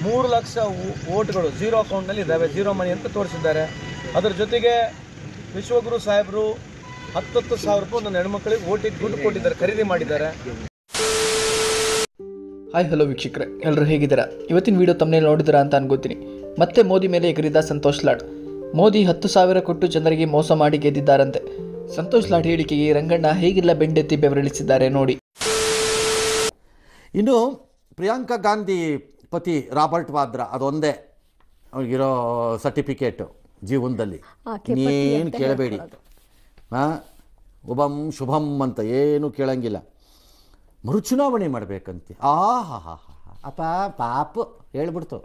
3 lakh ವೋಟ್ಗಳು zero ಅಕೌಂಟ್ನಲ್ಲಿ ಇದ್ದಾವೆ, zero money ಅಂತ ತೋರಿಸಿದ್ದಾರೆ. ಅದರ ಜೊತೆಗೆ ವಿಶ್ವಗುರು ಸಾಹೇಬರು 10,000 ರೂಪಾಯಿ ಒಂದು ಹೆಣ್ಮಕ್ಳಿಗೆ ಓಟಿಗೆ ದುಡ್ಡು ಕೊಟ್ಟಿದ್ದಾರೆ, ಖರೀದಿ ಮಾಡಿದ್ದಾರೆ. ಹಾಯ್ ಹಲೋ ವೀಕ್ಷಕರೇ, ಎಲ್ಲರೂ ಹೇಗಿದ್ದೀರಾ? ಇವತ್ತಿನ ವಿಡಿಯೋ ತಮ್ಮನೇಲಿ ನೋಡಿದ್ದೀರಾ ಅಂತ ಅನ್ಕೋತೀನಿ. ಮತ್ತೆ ಮೋದಿ ಮೇಲೆ ಎಗರಿದ ಸಂತೋಷ್ ಲಾಡ್. ಮೋದಿ 10,000 ಕೊಟ್ಟು ಜನರಿಗೆ ಮೋಸ ಮಾಡಿ ಗೆದ್ದಿದ್ದಾರಂತೆ. ಸಂತೋಷ್ ಲಾಡ್ ಹೇಳಿಕೆಗೆ ರಂಗಣ್ಣ ಹೇಗೆಲ್ಲ ಬೆಂಡೆತ್ತಿ ಬೆವರಿಳಿಸಿದ್ದಾರೆ ನೋಡಿ. ಇನ್ನು ಪ್ರಿಯಾಂಕಾ ಗಾಂಧಿ ಪತಿ ರಾಬರ್ಟ್ ವಾದ್ರಾ ಅದೊಂದೇ ಅವ್ರಿಗಿರೋ ಸರ್ಟಿಫಿಕೇಟು ಜೀವನದಲ್ಲಿ, ಇನ್ನೇನು ಕೇಳಬೇಡಿ. ಉಭಂ ಶುಭಂ ಅಂತ ಏನು ಕೇಳಂಗಿಲ್ಲ. ಮರುಚುನಾವಣೆ ಮಾಡಬೇಕಂತೆ. ಅಪ್ಪ ಪಾಪ ಹೇಳ್ಬಿಡ್ತು.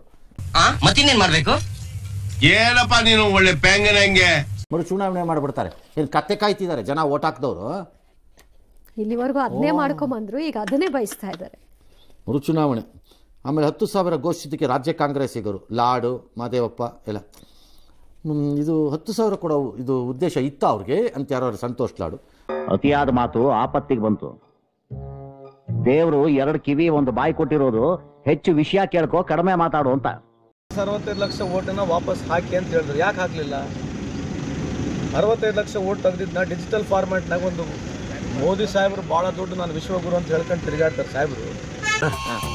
ಮತ್ತಿನ್ನೇನು ಮಾಡಬೇಕು? ಏನಪ್ಪ ನೀನು ಒಳ್ಳೆ ಪ್ಯಾಂಗನಂಗೆ ಮರುಚುನಾವಣೆ ಮಾಡಿಬಿಡ್ತಾರೆ. ಏನು ಕತ್ತೆ ಕಾಯ್ತಿದ್ದಾರೆ ಜನ ಓಟ್ ಹಾಕಿದವರು. ಇಲ್ಲಿವರೆಗೂ ಅದನ್ನೇ ಮಾಡ್ಕೊಂಬಂದ್ರು, ಈಗ ಅದನ್ನೇ ಬಯಸ್ತಾ ಇದ್ದಾರೆ. ಮರುಚುನಾವಣೆ. ಆಮೇಲೆ 10,000 ಘೋಷಿತಕ್ಕೆ ರಾಜ್ಯ ಕಾಂಗ್ರೆಸ್ಸಿಗರು ಲಾಡು ಮಾದೇವಪ್ಪ ಎಲ್ಲ ಇದು 10,000 ಕೊಡೋ ಇದು ಉದ್ದೇಶ ಇತ್ತ ಅವ್ರಿಗೆ ಅಂತ ಯಾರು ಸಂತೋಷ್ ಲಾಡು. ಅತಿಯಾದ ಮಾತು ಆಪತ್ತಿಗೆ ಬಂತು. ದೇವರು 2 ಕಿವಿ 1 ಬಾಯಿ ಕೊಟ್ಟಿರೋದು ಹೆಚ್ಚು ವಿಷಯ ಕೇಳ್ಕೊ, ಕಡಿಮೆ ಮಾತಾಡು ಅಂತ. 65 ಲಕ್ಷ ಓಟನ್ನ ವಾಪಸ್ ಹಾಕಿ ಅಂತ ಹೇಳಿದ್ರು. ಯಾಕೆ ಹಾಕಲಿಲ್ಲ? 65 ಲಕ್ಷ ಓಟ್ ತೆಗೆದಿದ್ದನ್ನ ಡಿಜಿಟಲ್ ಫಾರ್ಮ್ಯಾಟ್ನಾಗ ಒಂದು ಮೋದಿ ಸಾಹೇಬರು ಭಾಳ ದೊಡ್ಡ ನಾನು ವಿಶ್ವಗುರು ಅಂತ ಹೇಳ್ಕೊಂಡು ತಿರುಗಾಡ್ತಾರೆ ಸಾಹೇಬರು.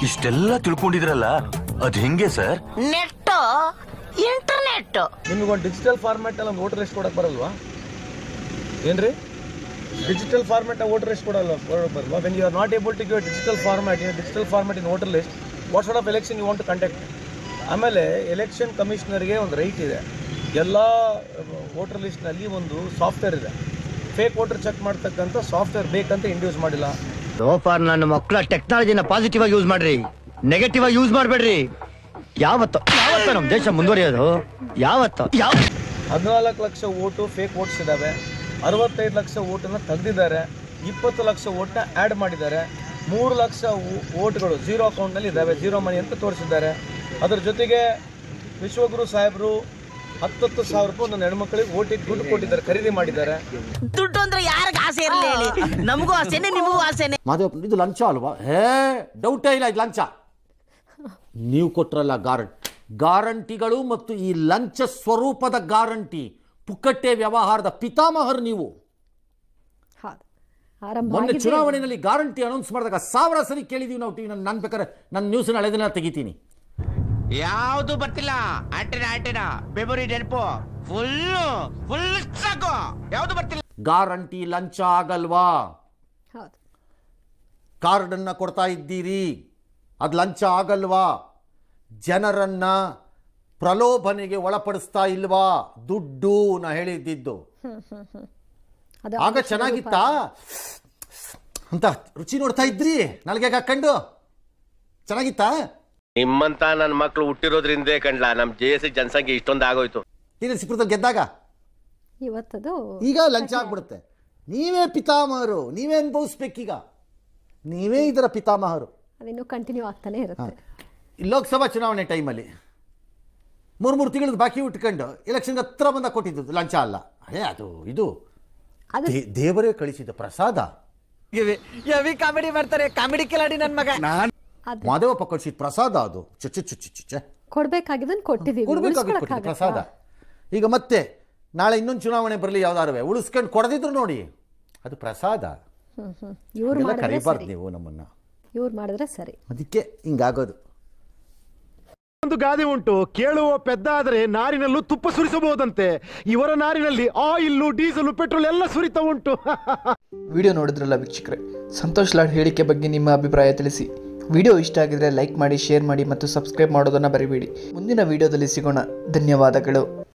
ಇಷ್ಟೆಲ್ಲ ತಿಳ್ಕೊಂಡಿದ್ರಲ್ಲ, ಅದು ಹೆಂಗೆ ಸರ್? Net internet. ನಿಮಗೊಂದು ಡಿಜಿಟಲ್ ಫಾರ್ಮ್ಯಾಟ್ ಅಲ್ಲಿ ಒಂದು ವೋಟರ್ ಲಿಸ್ಟ್ ಕೊಡಕ್ಕೆ ಬರಲ್ವಾ? ಏನ್ರಿ ಡಿಜಿಟಲ್ ಫಾರ್ಮ್ಯಾಟ್ ವೋಟರ್ ಲಿಸ್ಟ್ ಬರಲ್ವಾ? When you are not able to give digital format in voter list, what sort of election you want to conduct? ಆಮೇಲೆ election ಕಮಿಷನರ್ಗೆ ಒಂದು ರೈಟ್ ಇದೆ. ಎಲ್ಲ ವೋಟರ್ ಲಿಸ್ಟ್ನಲ್ಲಿ ಒಂದು ಸಾಫ್ಟ್ವೇರ್ ಇದೆ. ಫೇಕ್ ವೋಟರ್ ಚೆಕ್ ಮಾಡ್ತಕ್ಕಂಥ ಸಾಫ್ಟ್ವೇರ್ ಬೇಕಂತ ಇಂಡ್ಯೂಸ್ ಮಾಡಿಲ್ಲ. ಸೋಫಾರ್ ನನ್ನ ಮಕ್ಕಳ ಟೆಕ್ನಾಲಜಿನ ಪಾಸಿಟಿವ್ ಆಗಿ ಯೂಸ್ ಮಾಡ್ರಿ, ನೆಗೆಟಿವ್ ಆಗಿ ಯೂಸ್ ಮಾಡಬೇಡ್ರಿ. ಯಾವತ್ತು ನಮ್ಮ ದೇಶ ಮುಂದುವರಿಯೋದು? ಯಾವತ್ತು 14 ಲಕ್ಷ ಓಟು ಫೇಕ್ ವೋಟ್ಸ್ ಇದ್ದಾವೆ. 65 ಲಕ್ಷ ಓಟನ್ನು ತೆಗೆದಿದ್ದಾರೆ. 20 ಲಕ್ಷ ಓಟನ್ನ ಆ್ಯಡ್ ಮಾಡಿದ್ದಾರೆ. 3 ಲಕ್ಷ ಓಟ್ಗಳು ಝೀರೋ ಅಕೌಂಟ್ನಲ್ಲಿ ಇದ್ದಾವೆ, ಝೀರೋ ಮನಿ ಅಂತ ತೋರಿಸಿದ್ದಾರೆ. ಅದರ ಜೊತೆಗೆ ವಿಶ್ವಗುರು ಸಾಹೇಬರು 10,000 ರೂಪಾಯಿ ಒಂದು ಹೆಣ್ಮಕ್ಳಿಗೆ ಓಟಿಗೆ ದುಡ್ಡು ಕೊಟ್ಟಿದ್ದಾರೆ, ಖರೀದಿ ಮಾಡಿದ್ದಾರೆ. ದುಡ್ಡು ಅಂದ್ರೆ ಯಾರಿಗೆ ಆಸೆ ಇರಲಿ ಹೇಳಿ? ನಮಗೂ ಆಸೆನೆ, ನಿಮಗೂ ಆಸೆನೆ. ಮಾದೇವಪ್ಪ, ಇದು ಲಂಚ ಅಲ್ವಾ? ಡೌಟೇ ಇಲ್ಲ, ಇದು ಲಂಚ. ನೀವು ಕೊಟ್ರಲ್ಲ ಗ್ಯಾರಂಟಿಗಳು ಮತ್ತು ಈ ಲಂಚ ಸ್ವರೂಪದ ಗ್ಯಾರಂಟಿ ಪುಕ್ಕಟ್ಟೆ ವ್ಯವಹಾರದ ಪಿತಾಮಹರು ನೀವು. ಮೊನ್ನೆ ಚುನಾವಣೆಯಲ್ಲಿ ಗ್ಯಾರಂಟಿ ಅನೌನ್ಸ್ ಮಾಡಿದಾಗ 1000 ಸರಿ ಕೇಳಿದೀವಿ ನಾವು ಟಿವಿ. ನಾನು ಬೇಕಾದ್ರೆ ನನ್ನ ನ್ಯೂಸ್ನ ಹಳೆದಿನ ತೆಗಿತೀನಿ. ಯಾವುದು ಬರ್ತಿಲ್ಲ. ಆಂಟಿನ ಮೆಮೊರಿ ನೆನಪು ಫುಲ್ ಸಾಕು. ಯಾವುದು ಬರ್ತಿಲ್ಲ. ಗ್ಯಾರಂಟಿ ಲಂಚ ಆಗಲ್ವಾ? ಕಾರ್ಡ್ ಅನ್ನ ಕೊಡ್ತಾ ಇದ್ದೀರಿ, ಅದು ಲಂಚ ಆಗಲ್ವಾ? ಜನರನ್ನ ಪ್ರಲೋಭನೆಗೆ ಒಳಪಡಿಸ್ತಾ ಇಲ್ವಾ? ದುಡ್ಡು ನಾ ಹೇಳಿದ್ದು ಆಗ ಚೆನ್ನಾಗಿತ್ತಾ ಅಂತ ರುಚಿ ನೋಡ್ತಾ ಇದ್ರಿ ನಾಲ್ಗೆ ಹಾಕೊಂಡು. ಚೆನ್ನಾಗಿತ್ತಾ? ನಿಮ್ಮಂತ ನನ್ನ ಮಕ್ಕಳು ಹುಟ್ಟಿರೋದ್ರಿಂದೇ ಕಂಡ್ಲಾ ನಮ್ಮ ಜೆಎಸ್ಸಿ ಜನಸಂಖ್ಯೆ ಇಷ್ಟೊಂದು ಆಗೋಯ್ತು. ಸಿಕ್ಕಿರ್ತದೆ ಗೆದ್ದಾಗ ಇವತ್ತದು ಈಗ ಲಂಚ ಆಗ್ಬಿಡುತ್ತೆ. ನೀವೇ ಪಿತಾಮಹರು, ನೀವೇ ಅನುಭವಿಸ್ಬೇಕೀಗ. ನೀವೇ ಇದರ ಪಿತಾಮಹರು. ಅದಿನ್ನೂ ಕಂಟಿನ್ಯೂ ಆಗ್ತಾನೆ ಇರುತ್ತೆ. ಲೋಕಸಭಾ ಚುನಾವಣೆ ಟೈಮಲ್ಲಿ 3 ತಿಂಗಳದ್ದು ಬಾಕಿ ಉಟ್ಕೊಂಡು ಎಲೆಕ್ಷನ್ಗೆ ಹತ್ರ ಬಂದಾಗ ಕೊಟ್ಟಿದ್ದು ಲಂಚ ಅಲ್ಲ. ಅದು ಇದು ದೇವರೇ ಕಳಿಸಿದ ಪ್ರಸಾದ. ಕಾಮಿಡಿ ಮಾಡ್ತಾರೆ, ಕಾಮಿಡಿ ಕಿಲಾಡಿ ನನ್ನ ಮಗ. ಮಾದೇವಪ್ಪ ಕಳಿಸಿದ ಪ್ರಸಾದ ಅದು. ಚುಚ್ಚು ಕೊಡ್ಬೇಕಾಗಿದ್ದನ್ನು ಕೊಟ್ಟಿದ್ದೀವಿ, ಪ್ರಸಾದ. ಈಗ ಮತ್ತೆ ನಾಳೆ ಇನ್ನೊಂದು ಚುನಾವಣೆ ಬರಲಿ, ಯಾವ್ದಾರು ಉಳಿಸ್ಕೊಂಡು ಕೊಡದಿದ್ರು ನೋಡಿ, ಅದು ಪ್ರಸಾದ. ಕರಿಬಾರ್ದು ನೀವು ನಮ್ಮನ್ನ. ಇವ್ರು ಮಾಡಿದ್ರೆ ಸರಿ, ಅದಕ್ಕೆ ಹಿಂಗಾಗೋದು. ಒಂದು ಗಾದೆ ಉಂಟು, ಕೇಳುವ ಪೆದ್ದ ಆದರೆ ನಾರಿನಲ್ಲೂ ತುಪ್ಪ ಸುರಿಸಬಹುದಂತೆ. ಇವರ ನಾರಿನಲ್ಲಿ ಆಯಿಲ್, ಡೀಸೆಲ್, ಪೆಟ್ರೋಲ್ ಎಲ್ಲ ಸುರಿತಾ ಉಂಟು. ವಿಡಿಯೋ ನೋಡಿದ್ರಲ್ಲ ವೀಕ್ಷಕರೇ, ಸಂತೋಷ್ ಲಾಡ್ ಹೇಳಿಕೆ ಬಗ್ಗೆ ನಿಮ್ಮ ಅಭಿಪ್ರಾಯ ತಿಳಿಸಿ. ವಿಡಿಯೋ ಇಷ್ಟ ಆಗಿದ್ರೆ ಲೈಕ್ ಮಾಡಿ, ಶೇರ್ ಮಾಡಿ ಮತ್ತು ಸಬ್ಸ್ಕ್ರೈಬ್ ಮಾಡೋದನ್ನು ಬರಿಬೇಡಿ. ಮುಂದಿನ ವಿಡಿಯೋದಲ್ಲಿ ಸಿಗೋಣ. ಧನ್ಯವಾದಗಳು.